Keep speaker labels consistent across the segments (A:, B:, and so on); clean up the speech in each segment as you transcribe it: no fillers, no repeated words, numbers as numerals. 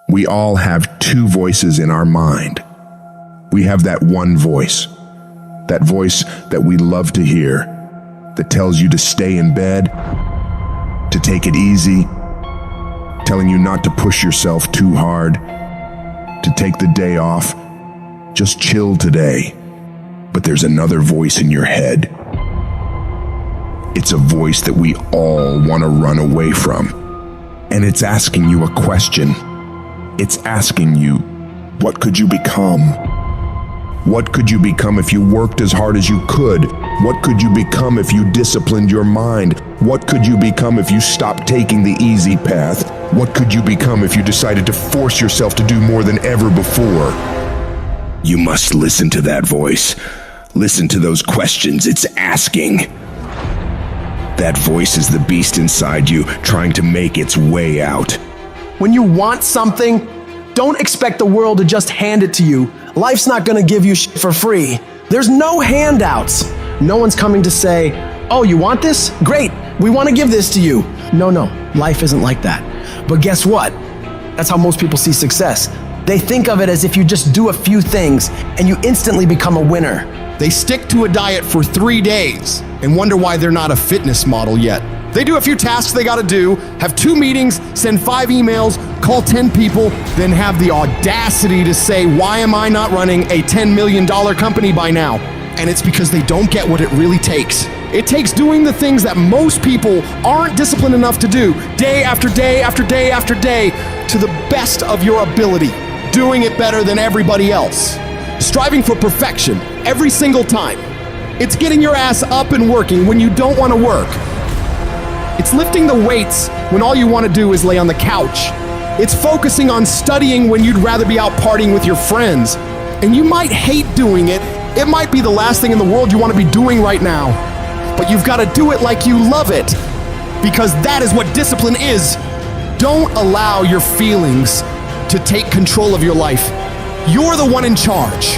A: We all have two voices in our mind. We have that one voice, that voice that we love to hear, that tells you to stay in bed, to take it easy, telling you not to push yourself too hard, to take the day off, just chill today. But there's another voice in your head. It's a voice that we all want to run away from. And it's asking you a question. It's asking you, what could you become? What could you become if you worked as hard as you could? What could you become if you disciplined your mind? What could you become if you stopped taking the easy path? What could you become if you decided to force yourself to do more than ever before? You must listen to that voice. Listen to those questions it's asking. That voice is the beast inside you, trying to make its way out.
B: When you want something, don't expect the world to just hand it to you. Life's not gonna give you shit for free. There's no handouts. No one's coming to say, oh, you want this? Great, we wanna give this to you. No, life isn't like that. But guess what? That's how most people see success. They think of it as if you just do a few things and you instantly become a winner.
C: They stick to a diet for 3 days and wonder why they're not a fitness model yet. They do a few tasks they gotta do, have 2 meetings, send 5 emails, call 10 people, then have the audacity to say, why am I not running a $10 million company by now? And it's because they don't get what it really takes. It takes doing the things that most people aren't disciplined enough to do, day after day after day after day, to the best of your ability, doing it better than everybody else. Striving for perfection every single time. It's getting your ass up and working when you don't want to work. It's lifting the weights when all you want to do is lay on the couch. It's focusing on studying when you'd rather be out partying with your friends. And you might hate doing it. It might be the last thing in the world you want to be doing right now. But you've got to do it like you love it. Because that is what discipline is. Don't allow your feelings to take control of your life. You're the one in charge.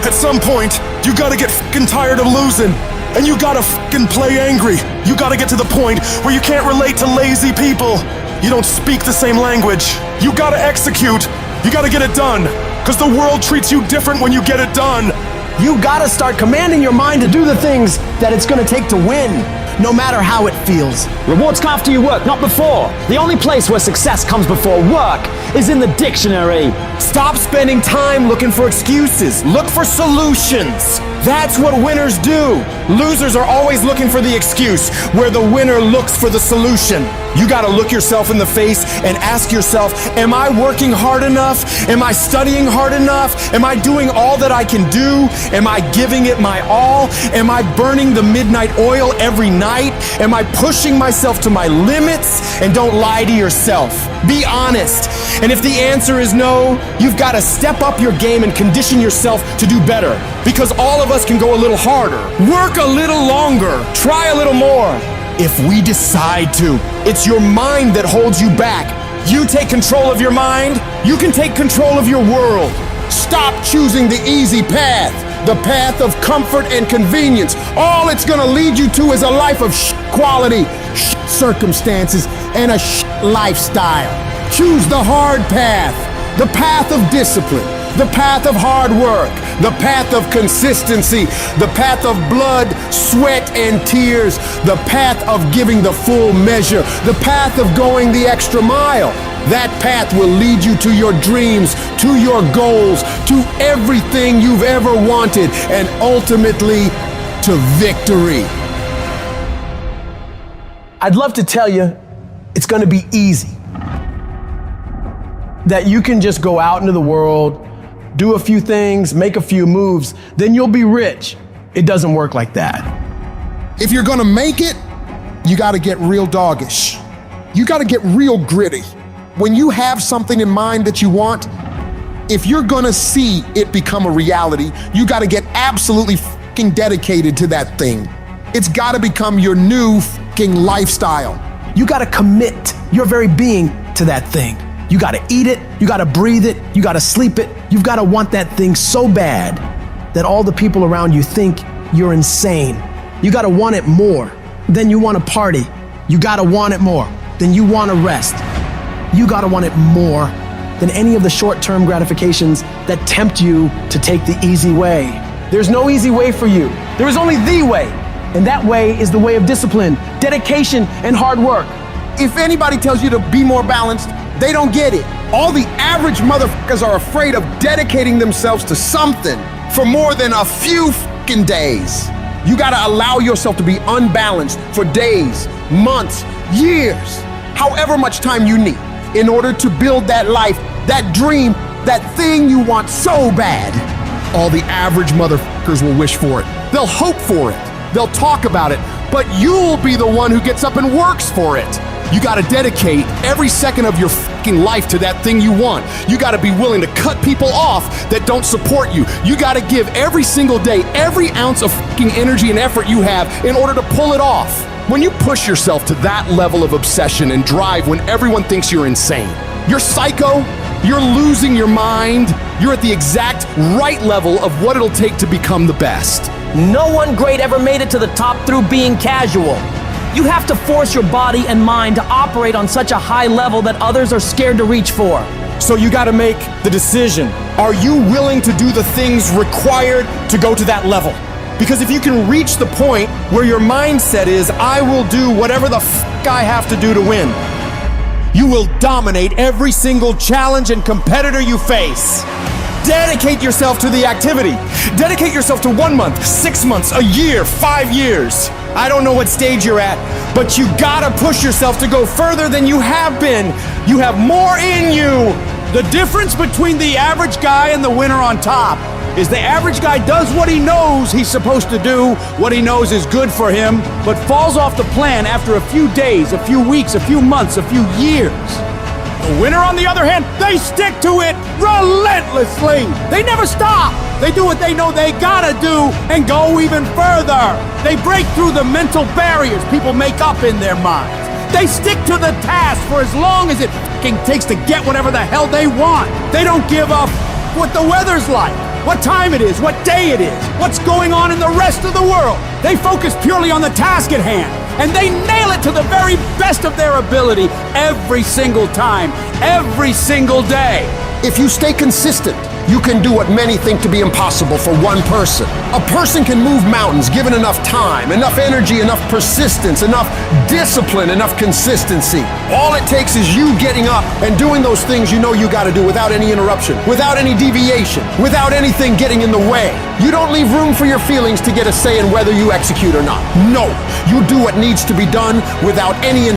D: At some point, you gotta get fucking tired of losing. And you gotta fucking play angry. You gotta get to the point where you can't relate to lazy people. You don't speak the same language. You gotta execute. You gotta get it done. Cause the world treats you different when you get it done.
B: You gotta start commanding your mind to do the things that it's gonna take to win, no matter how it feels.
E: Rewards come after you work, not before. The only place where success comes before work is in the dictionary.
B: Stop spending time looking for excuses. Look for solutions. That's what winners do. Losers are always looking for the excuse, where the winner looks for the solution. You gotta look yourself in the face and ask yourself, am I working hard enough? Am I studying hard enough? Am I doing all that I can do? Am I giving it my all? Am I burning the midnight oil every night? Am I pushing myself to my limits? And don't lie to yourself. Be honest. And if the answer is no, you've gotta step up your game and condition yourself to do better. Because all of us can go a little harder, work a little longer, try a little more. If we decide to, it's your mind that holds you back. You take control of your mind, you can take control of your world. Stop choosing the easy path, the path of comfort and convenience. All it's gonna lead you to is a life of quality, circumstances, and a lifestyle. Choose the hard path, the path of discipline, the path of hard work, the path of consistency, the path of blood, sweat, and tears, the path of giving the full measure, the path of going the extra mile. That path will lead you to your dreams, to your goals, to everything you've ever wanted, and ultimately to victory. I'd love to tell you it's gonna be easy. That you can just go out into the world, do a few things, make a few moves, then you'll be rich. It doesn't work like that.
C: If you're gonna make it, you gotta get real doggish. You gotta get real gritty. When you have something in mind that you want, if you're gonna see it become a reality, you gotta get absolutely fucking dedicated to that thing. It's gotta become your new fucking lifestyle.
B: You gotta commit your very being to that thing. You gotta eat it, you gotta breathe it, you gotta sleep it. You've gotta want that thing so bad that all the people around you think you're insane. You gotta want it more than you wanna party. You gotta want it more than you wanna rest. You gotta want it more
E: than any of the short-term gratifications that tempt you to take the easy way. There's no easy way for you. There is only the way. And that way is the way of discipline, dedication, and hard work.
C: If anybody tells you to be more balanced, they don't get it. All the average motherfuckers are afraid of dedicating themselves to something for more than a few fucking days. You gotta allow yourself to be unbalanced for days, months, years, however much time you need in order to build that life, that dream, that thing you want so bad. All the average motherfuckers will wish for it. They'll hope for it. They'll talk about it, but you'll be the one who gets up and works for it. You gotta dedicate every second of your fucking life to that thing you want. You gotta be willing to cut people off that don't support you. You gotta give every single day, every ounce of fucking energy and effort you have in order to pull it off. When you push yourself to that level of obsession and drive when everyone thinks you're insane, you're psycho, you're losing your mind, you're at the exact right level of what it'll take to become the best.
E: No one great ever made it to the top through being casual. You have to force your body and mind to operate on such a high level that others are scared to reach for.
B: So you gotta make the decision. Are you willing to do the things required to go to that level? Because if you can reach the point where your mindset is, I will do whatever the fuck I have to do to win, you will dominate every single challenge and competitor you face. Dedicate yourself to the activity. Dedicate yourself to 1 month, 6 months, a year, 5 years. I don't know what stage you're at, but you gotta push yourself to go further than you have been. You have more in you.
F: The difference between the average guy and the winner on top is the average guy does what he knows he's supposed to do, what he knows is good for him, but falls off the plan after a few days, a few weeks, a few months, a few years. The winner, on the other hand, they stick to it relentlessly. They never stop. They do what they know they gotta do and go even further. They break through the mental barriers people make up in their minds. They stick to the task for as long as it fucking takes to get whatever the hell they want. They don't give up what the weather's like, what time it is, what day it is, what's going on in the rest of the world. They focus purely on the task at hand, and they nail it to the very best of their ability every single time, every single day.
C: If you stay consistent, you can do what many think to be impossible for one person. A person can move mountains given enough time, enough energy, enough persistence, enough discipline, enough consistency. All it takes is you getting up and doing those things you know you gotta do without any interruption, without any deviation, without anything getting in the way. You don't leave room for your feelings to get a say in whether you execute or not. No, you do what needs to be done without any